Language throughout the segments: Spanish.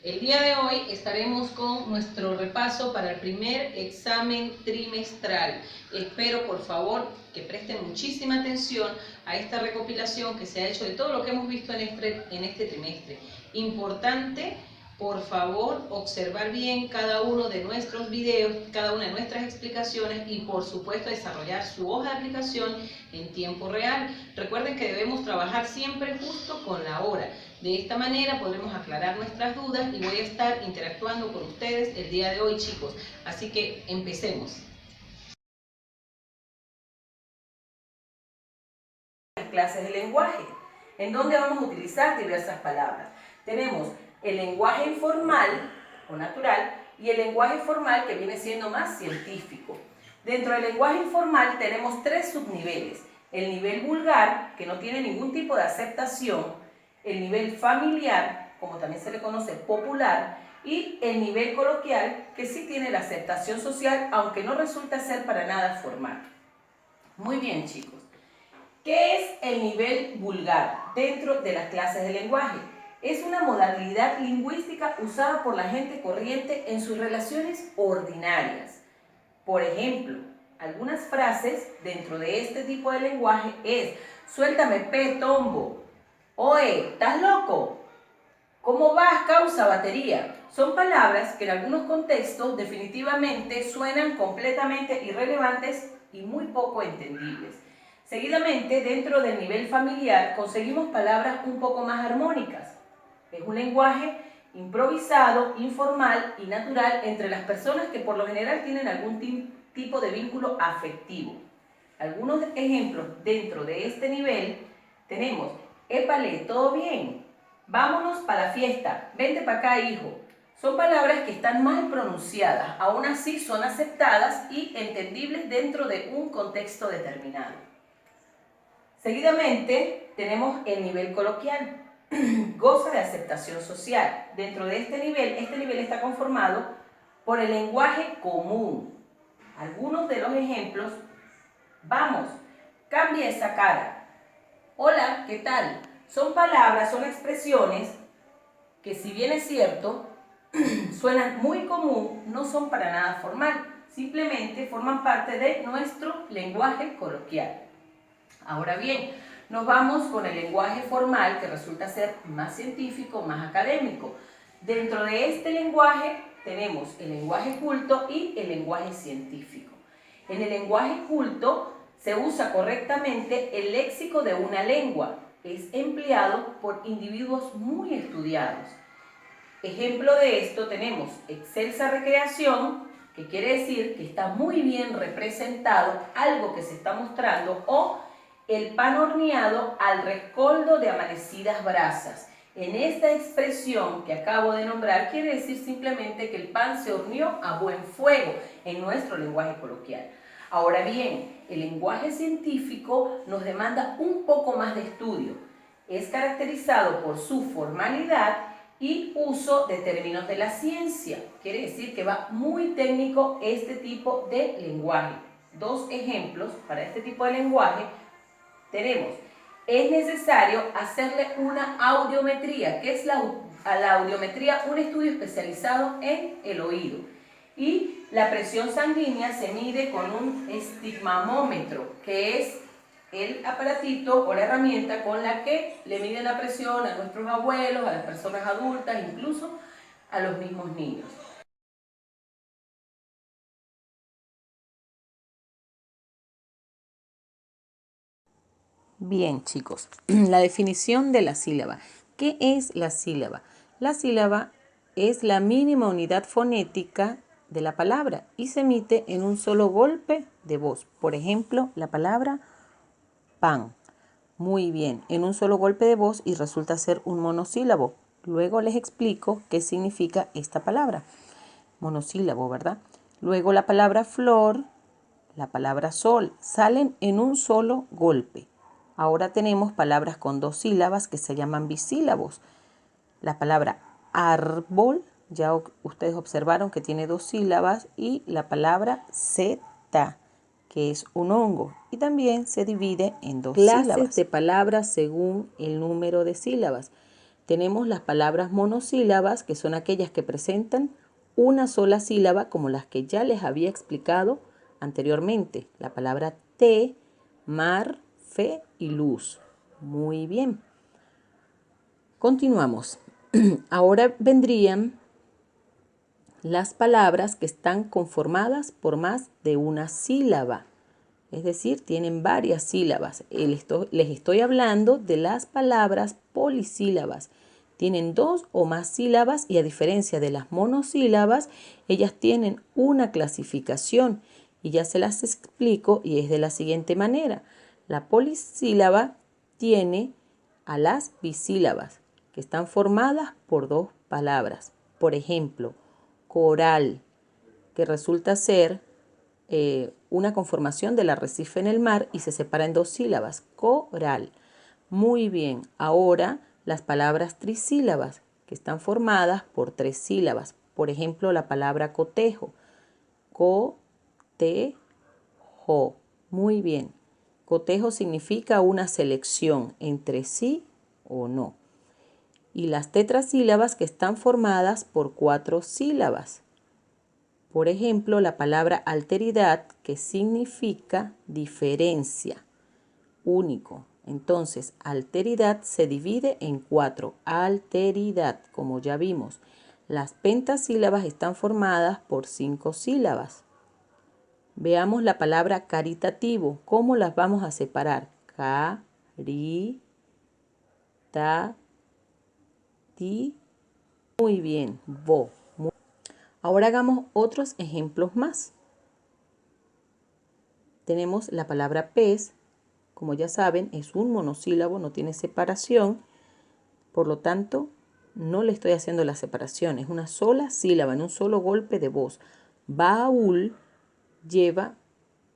El día de hoy estaremos con nuestro repaso para el primer examen trimestral. Espero por favor que presten muchísima atención a esta recopilación que se ha hecho de todo lo que hemos visto en este trimestre. Importante, por favor, observar bien cada uno de nuestros videos, cada una de nuestras explicaciones y por supuesto desarrollar su hoja de aplicación en tiempo real. Recuerden que debemos trabajar siempre justo con la hora. De esta manera podremos aclarar nuestras dudas y voy a estar interactuando con ustedes el día de hoy, chicos. Así que empecemos. Las clases de lenguaje, en donde vamos a utilizar diversas palabras. Tenemos el lenguaje informal o natural y el lenguaje formal que viene siendo más científico. Dentro del lenguaje informal tenemos tres subniveles. El nivel vulgar, que no tiene ningún tipo de aceptación, el nivel familiar, como también se le conoce popular, y el nivel coloquial, que sí tiene la aceptación social, aunque no resulta ser para nada formal. Muy bien, chicos. ¿Qué es el nivel vulgar dentro de las clases de lenguaje? Es una modalidad lingüística usada por la gente corriente en sus relaciones ordinarias. Por ejemplo, algunas frases dentro de este tipo de lenguaje es: suéltame tombo, oye, ¿estás loco? ¿Cómo vas, causa batería? Son palabras que en algunos contextos definitivamente suenan completamente irrelevantes y muy poco entendibles. Seguidamente, dentro del nivel familiar, conseguimos palabras un poco más armónicas. Es un lenguaje improvisado, informal y natural entre las personas que por lo general tienen algún tipo de vínculo afectivo. Algunos ejemplos dentro de este nivel tenemos: épale, ¿todo bien? Vámonos para la fiesta, vente para acá, hijo. Son palabras que están mal pronunciadas, aún así son aceptadas y entendibles dentro de un contexto determinado. Seguidamente tenemos el nivel coloquial. Goza de aceptación social. Dentro de este nivel está conformado por el lenguaje común. Algunos de los ejemplos: vamos, cambia esa cara. Hola, ¿qué tal? Son palabras, son expresiones que, si bien es cierto, suenan muy común, no son para nada formal. Simplemente forman parte de nuestro lenguaje coloquial. Ahora bien, nos vamos con el lenguaje formal, que resulta ser más científico, más académico. Dentro de este lenguaje tenemos el lenguaje culto y el lenguaje científico. En el lenguaje culto se usa correctamente el léxico de una lengua. Es empleado por individuos muy estudiados. Ejemplo de esto tenemos excelsa recreación, que quiere decir que está muy bien representado algo que se está mostrando, o el pan horneado al rescoldo de amanecidas brasas. En esta expresión que acabo de nombrar quiere decir simplemente que el pan se horneó a buen fuego en nuestro lenguaje coloquial. Ahora bien, el lenguaje científico nos demanda un poco más de estudio. Es caracterizado por su formalidad y uso de términos de la ciencia. Quiere decir que va muy técnico este tipo de lenguaje. Dos ejemplos para este tipo de lenguaje tenemos: es necesario hacerle una audiometría. ¿Qué es la audiometría? Un estudio especializado en el oído. Y la presión sanguínea se mide con un estigmamómetro, que es el aparatito o la herramienta con la que le miden la presión a nuestros abuelos, a las personas adultas, incluso a los mismos niños. Bien, chicos, la definición de la sílaba. ¿Qué es la sílaba? La sílaba es la mínima unidad fonética de la palabra y se emite en un solo golpe de voz. Por ejemplo, la palabra pan. Muy bien, en un solo golpe de voz y resulta ser un monosílabo. Luego les explico qué significa esta palabra. Monosílabo, ¿verdad? Luego la palabra flor, la palabra sol, salen en un solo golpe. Ahora tenemos palabras con dos sílabas que se llaman bisílabos. La palabra árbol, ya ustedes observaron que tiene dos sílabas, y la palabra seta, que es un hongo, y también se divide en dos sílabas. Clases de palabras según el número de sílabas. tenemos las palabras monosílabas, que son aquellas que presentan una sola sílaba, como las que ya les había explicado anteriormente. La palabra té, mar, fe y luz. Muy bien. Continuamos. Ahora vendrían las palabras que están conformadas por más de una sílaba. Es decir, tienen varias sílabas. Les estoy hablando de las palabras polisílabas. Tienen 2 o más sílabas y a diferencia de las monosílabas, ellas tienen una clasificación y ya se las explico y es de la siguiente manera. La polisílaba tiene a las bisílabas que están formadas por 2 palabras. Por ejemplo, coral, que resulta ser una conformación del arrecife en el mar y se separa en 2 sílabas, coral. Muy bien, ahora las palabras trisílabas, que están formadas por 3 sílabas. Por ejemplo, la palabra cotejo, cotejo. Muy bien, cotejo significa una selección entre sí o no. Y las tetrasílabas que están formadas por 4 sílabas. Por ejemplo, la palabra alteridad, que significa diferencia, único. Entonces, alteridad se divide en 4. Alteridad, como ya vimos. Las pentasílabas están formadas por 5 sílabas. Veamos la palabra caritativo. ¿Cómo las vamos a separar? Muy bien, bo. Ahora hagamos otros ejemplos más. Tenemos la palabra pez, como ya saben, es un monosílabo, no tiene separación, por lo tanto, no le estoy haciendo la separación, es una sola sílaba, en un solo golpe de voz. Baúl lleva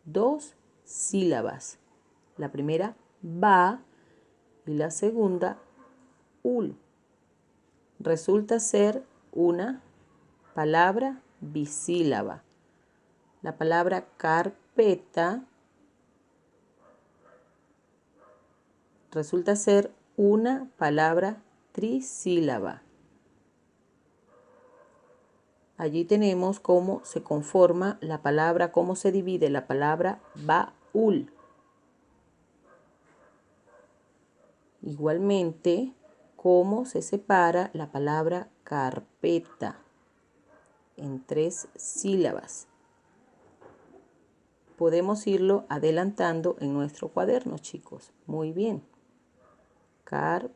2 sílabas. La primera, ba, y la segunda, ul. Resulta ser una palabra bisílaba. La palabra carpeta resulta ser una palabra trisílaba. Allí tenemos cómo se conforma la palabra, cómo se divide la palabra baúl. Igualmente, cómo se separa la palabra carpeta en 3 sílabas. Podemos irlo adelantando en nuestro cuaderno, chicos. Muy bien. Carpeta.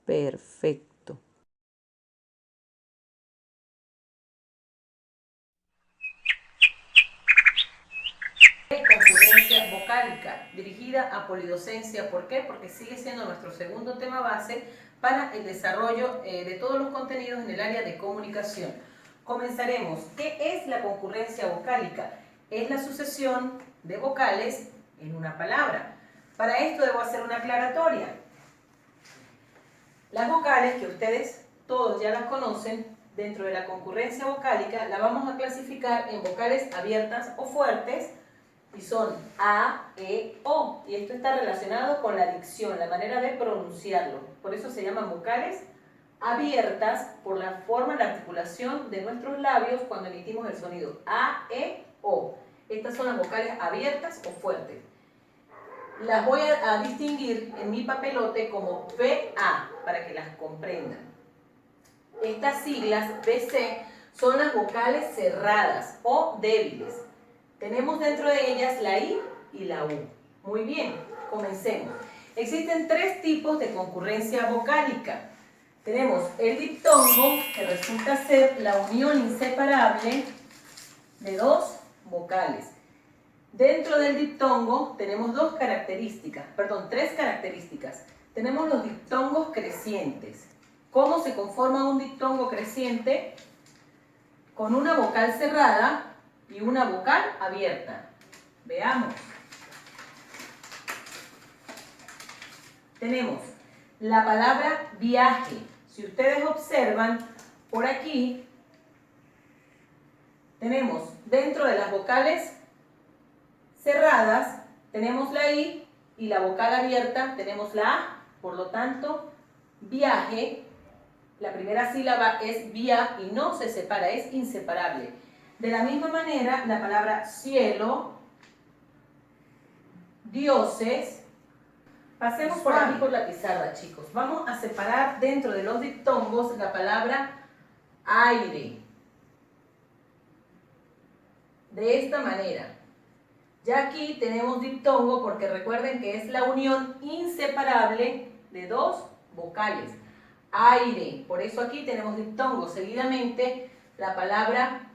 Perfecto. Concurrencia vocálica, dirigida a polidocencia. ¿Por qué? Porque sigue siendo nuestro segundo tema base para el desarrollo de todos los contenidos en el área de comunicación. Comenzaremos. ¿Qué es la concurrencia vocálica? Es la sucesión de vocales en una palabra. Para esto debo hacer una aclaratoria. Las vocales, que ustedes todos ya las conocen, dentro de la concurrencia vocálica, la vamos a clasificar en vocales abiertas o fuertes, y son A, E, O. Y esto está relacionado con la dicción, la manera de pronunciarlo. Por eso se llaman vocales abiertas, por la forma, la articulación de nuestros labios cuando emitimos el sonido A, E, O. Estas son las vocales abiertas o fuertes. Las voy a distinguir en mi papelote como BA, para que las comprendan. Estas siglas BC son las vocales cerradas o débiles. Tenemos dentro de ellas la I y la U. Muy bien, comencemos. Existen 3 tipos de concurrencia vocálica. Tenemos el diptongo, que resulta ser la unión inseparable de 2 vocales. Dentro del diptongo tenemos 3 características. Tenemos los diptongos crecientes. ¿Cómo se conforma un diptongo creciente? Con una vocal cerrada y una vocal abierta. Veamos. Tenemos la palabra viaje. Si ustedes observan, por aquí tenemos dentro de las vocales cerradas, tenemos la I, y la vocal abierta tenemos la A. Por lo tanto, viaje, la primera sílaba es vía y no se separa, es inseparable. De la misma manera, la palabra cielo, dioses. Pasemos por aquí por la pizarra, chicos. Vamos a separar dentro de los diptongos la palabra aire. De esta manera. Ya aquí tenemos diptongo porque recuerden que es la unión inseparable de dos vocales. Aire. Por eso aquí tenemos diptongo. Seguidamente la palabra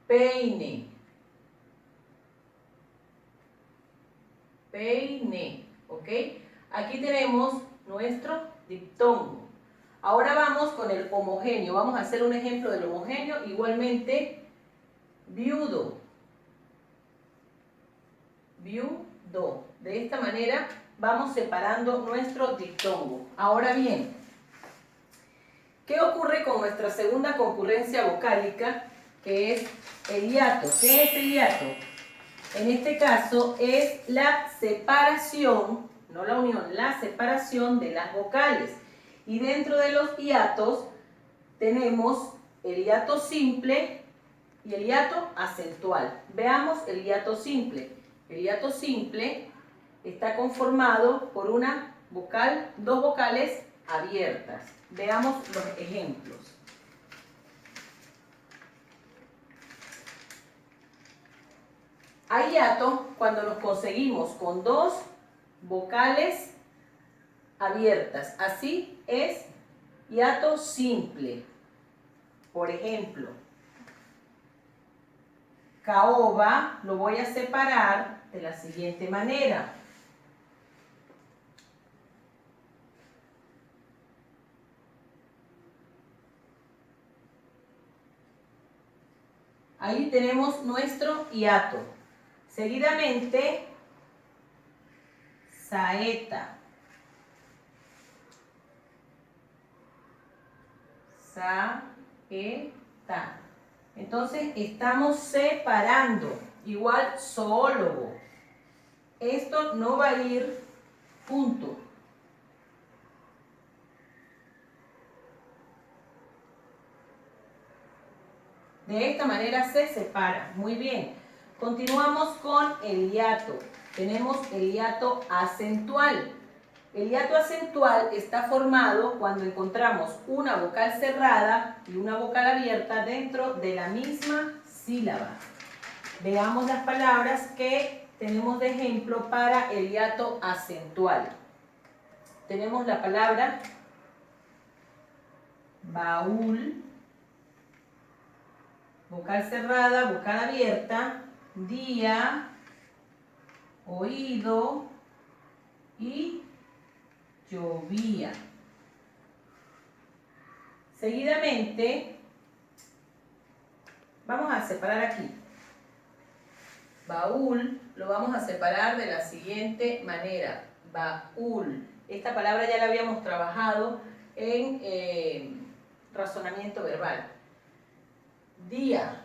peine. Peine. ¿Ok? Aquí tenemos nuestro diptongo. Ahora vamos con el homogéneo. Vamos a hacer un ejemplo del homogéneo. Igualmente, viudo. Viudo. De esta manera vamos separando nuestro diptongo. Ahora bien, ¿qué ocurre con nuestra segunda concurrencia vocálica? Que es el hiato. ¿Qué es el hiato? En este caso es la separación, no la unión, la separación de las vocales. Y dentro de los hiatos tenemos el hiato simple y el hiato acentual. Veamos el hiato simple. El hiato simple está conformado por una vocal, dos vocales abiertas. Veamos los ejemplos. Hay hiato cuando nos conseguimos con dos vocales abiertas. Así es hiato simple. Por ejemplo, caoba lo voy a separar de la siguiente manera. Ahí tenemos nuestro hiato. Seguidamente, saeta. Saeta. Entonces estamos separando. Igual zoólogo. Esto no va a ir junto. De esta manera se separa. Muy bien. Continuamos con el hiato. Tenemos el hiato acentual. El hiato acentual está formado cuando encontramos una vocal cerrada y una vocal abierta dentro de la misma sílaba. Veamos las palabras que tenemos de ejemplo para el hiato acentual. Tenemos la palabra baúl, vocal cerrada, vocal abierta, día, oído y llovía. Seguidamente, vamos a separar aquí. Baúl lo vamos a separar de la siguiente manera. Baúl. Esta palabra ya la habíamos trabajado en razonamiento verbal. Día.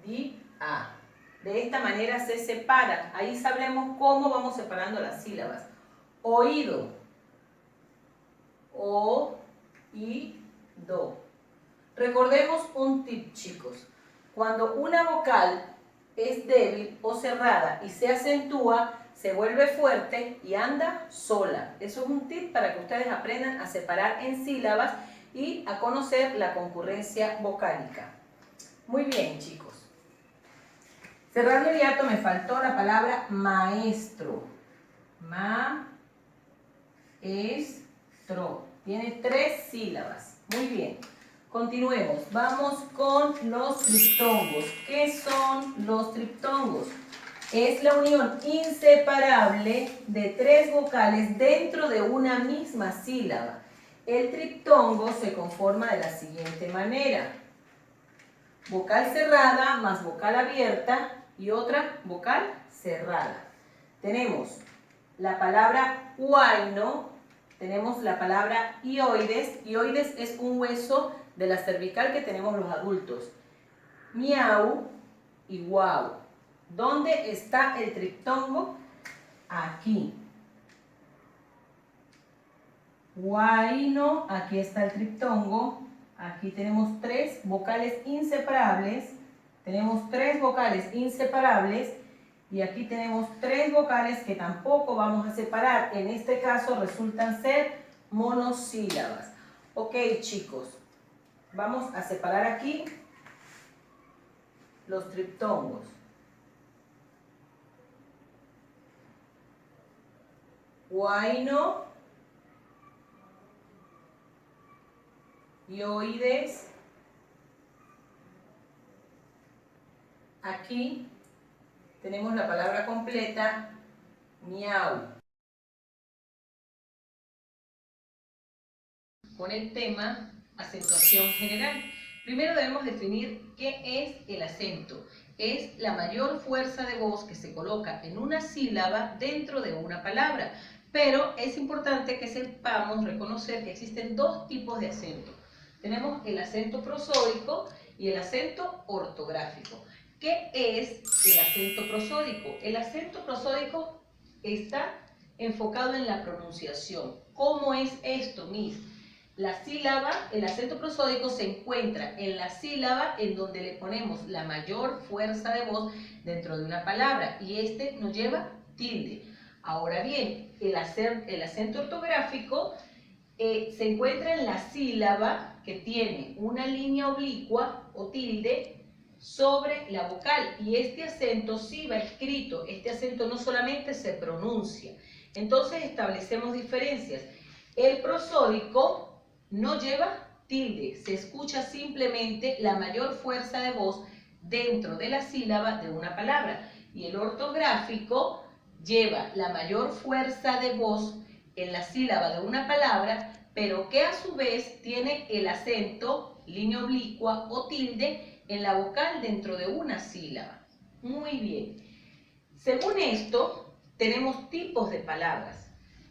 Día. De esta manera se separan. Ahí sabremos cómo vamos separando las sílabas. Oído. O, I, do. Recordemos un tip, chicos. Cuando una vocal es débil o cerrada y se acentúa, se vuelve fuerte y anda sola. Eso es un tip para que ustedes aprendan a separar en sílabas y a conocer la concurrencia vocálica. Muy bien, chicos. Cerrando el hiato me faltó la palabra maestro. Maestro. Tiene 3 sílabas. Muy bien. Continuemos. Vamos con los triptongos. ¿Qué son los triptongos? Es la unión inseparable de 3 vocales dentro de una misma sílaba. El triptongo se conforma de la siguiente manera. Vocal cerrada más vocal abierta y otra vocal cerrada. Tenemos la palabra huayno, tenemos la palabra hioides. Hioides es un hueso de la cervical que tenemos los adultos. Miau y guau. ¿Dónde está el triptongo? Aquí. Huayno, aquí está el triptongo. Aquí tenemos tres vocales inseparables. Tenemos tres vocales inseparables. Y aquí tenemos tres vocales que tampoco vamos a separar. En este caso resultan ser monosílabas. Ok, chicos. Vamos a separar aquí los triptongos. Huayno, yoides, aquí tenemos la palabra completa, miau. Con el tema acentuación general. Primero debemos definir qué es el acento. Es la mayor fuerza de voz que se coloca en una sílaba dentro de una palabra. Pero es importante que sepamos reconocer que existen dos tipos de acento. Tenemos el acento prosódico y el acento ortográfico. ¿Qué es el acento prosódico? El acento prosódico está enfocado en la pronunciación. ¿Cómo es esto, Miss? La sílaba, el acento prosódico se encuentra en la sílaba en donde le ponemos la mayor fuerza de voz dentro de una palabra y este nos lleva tilde. Ahora bien, el acento ortográfico se encuentra en la sílaba que tiene una línea oblicua o tilde sobre la vocal y este acento sí va escrito, este acento no solamente se pronuncia. Entonces establecemos diferencias. El prosódico no lleva tilde, se escucha simplemente la mayor fuerza de voz dentro de la sílaba de una palabra. Y el ortográfico lleva la mayor fuerza de voz en la sílaba de una palabra, pero que a su vez tiene el acento, línea oblicua o tilde en la vocal dentro de una sílaba. Muy bien. Según esto, tenemos tipos de palabras.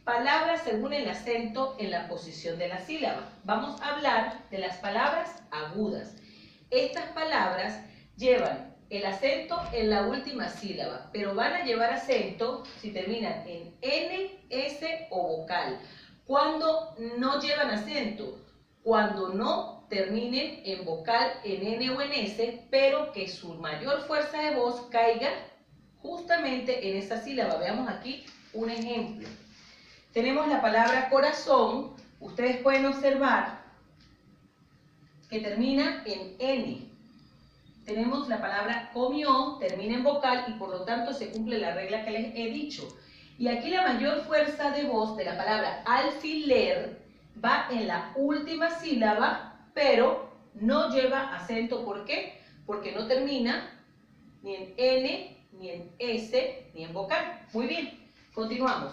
Palabras según el acento en la posición de la sílaba. Vamos a hablar de las palabras agudas. Estas palabras llevan el acento en la última sílaba, pero van a llevar acento si terminan en N, S o vocal. Cuando no llevan acento, cuando no terminen en vocal, en N o en S, pero que su mayor fuerza de voz caiga justamente en esa sílaba. Veamos aquí un ejemplo. Tenemos la palabra corazón, ustedes pueden observar que termina en N. Tenemos la palabra comió, termina en vocal y por lo tanto se cumple la regla que les he dicho. Y aquí la mayor fuerza de voz de la palabra alfiler va en la última sílaba, pero no lleva acento. ¿Por qué? Porque no termina ni en N, ni en S, ni en vocal. Muy bien, continuamos.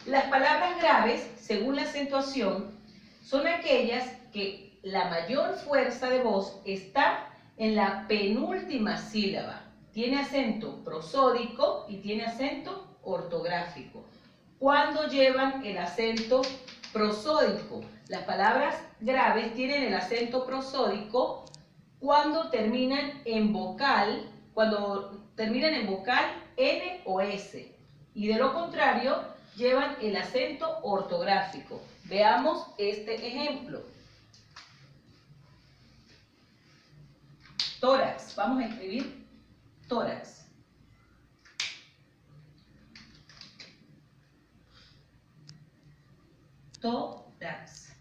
Las palabras graves, según la acentuación, son aquellas que la mayor fuerza de voz está en la penúltima sílaba. Tiene acento prosódico y tiene acento ortográfico. ¿Cuándo llevan el acento prosódico? Las palabras graves tienen el acento prosódico cuando terminan en vocal, N o S. Y de lo contrario, llevan el acento ortográfico. Veamos este ejemplo. Tórax. Vamos a escribir tórax. Tórax.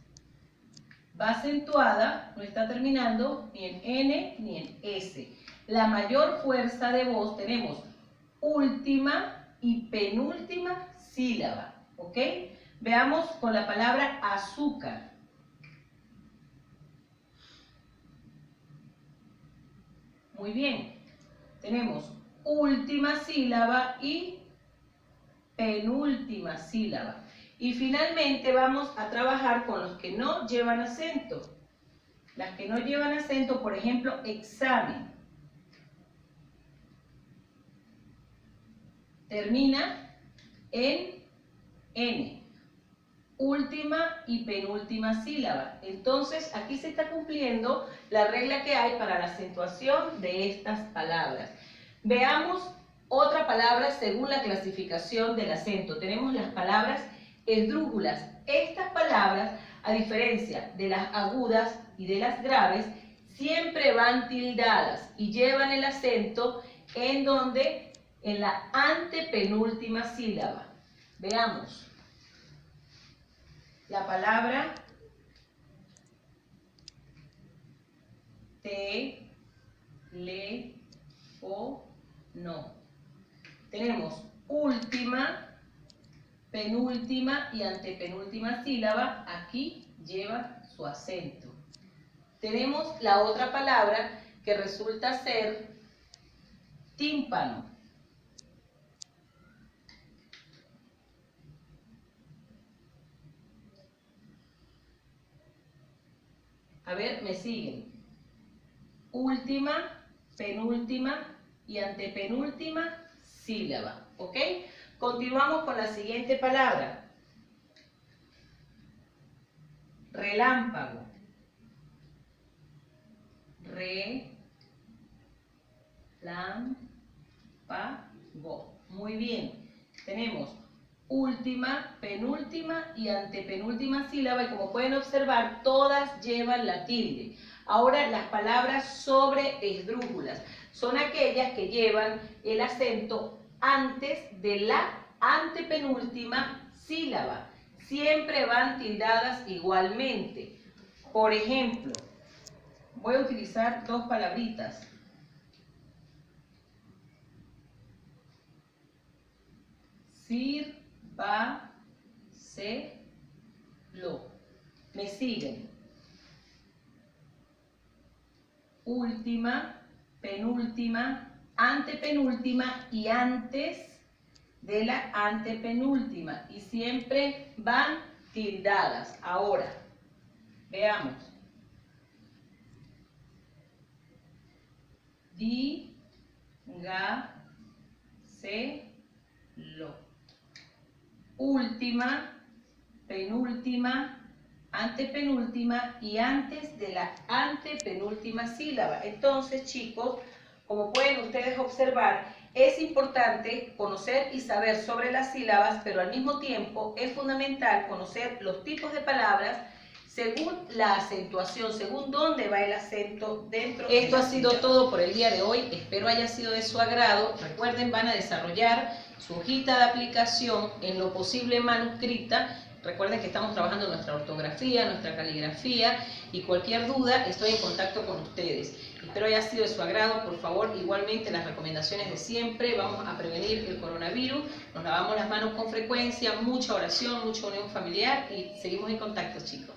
Va acentuada, no está terminando ni en N ni en S. La mayor fuerza de voz tenemos última y penúltima sílaba, ¿ok? Veamos con la palabra azúcar. Muy bien. Tenemos última sílaba y penúltima sílaba. Y finalmente vamos a trabajar con los que no llevan acento. Las que no llevan acento, por ejemplo, examen. Termina en N. Última y penúltima sílaba. Entonces, aquí se está cumpliendo la regla que hay para la acentuación de estas palabras. Veamos otra palabra según la clasificación del acento. Tenemos las palabras esdrújulas. Estas palabras, a diferencia de las agudas y de las graves, siempre van tildadas y llevan el acento en donde, en la antepenúltima sílaba. Veamos. La palabra teléfono. Tenemos última, penúltima y antepenúltima sílaba. Aquí lleva su acento. Tenemos la otra palabra que resulta ser tímpano. A ver, me siguen. Última, penúltima y antepenúltima sílaba. ¿Ok? Continuamos con la siguiente palabra. Relámpago. Relámpago. Muy bien. Tenemos última, penúltima y antepenúltima sílaba y como pueden observar, todas llevan la tilde. Ahora las palabras sobre esdrújulas son aquellas que llevan el acento antes de la antepenúltima sílaba. Siempre van tildadas igualmente. Por ejemplo, voy a utilizar dos palabritas. Sírvaselo. Me siguen. Última, penúltima, antepenúltima y antes de la antepenúltima. Y siempre van tildadas. Ahora, veamos. Dígaselo. Última, penúltima, antepenúltima y antes de la antepenúltima sílaba. Entonces, chicos, como pueden ustedes observar, es importante conocer y saber sobre las sílabas, pero al mismo tiempo es fundamental conocer los tipos de palabras según la acentuación, según dónde va el acento dentro. Esto ha sido todo por el día de hoy. Espero haya sido de su agrado. Recuerden, van a desarrollar su hojita de aplicación en lo posible manuscrita. Recuerden que estamos trabajando en nuestra ortografía, nuestra caligrafía y cualquier duda estoy en contacto con ustedes. Espero haya sido de su agrado. Por favor, igualmente las recomendaciones de siempre. Vamos a prevenir el coronavirus. Nos lavamos las manos con frecuencia, mucha oración, mucha unión familiar y seguimos en contacto, chicos.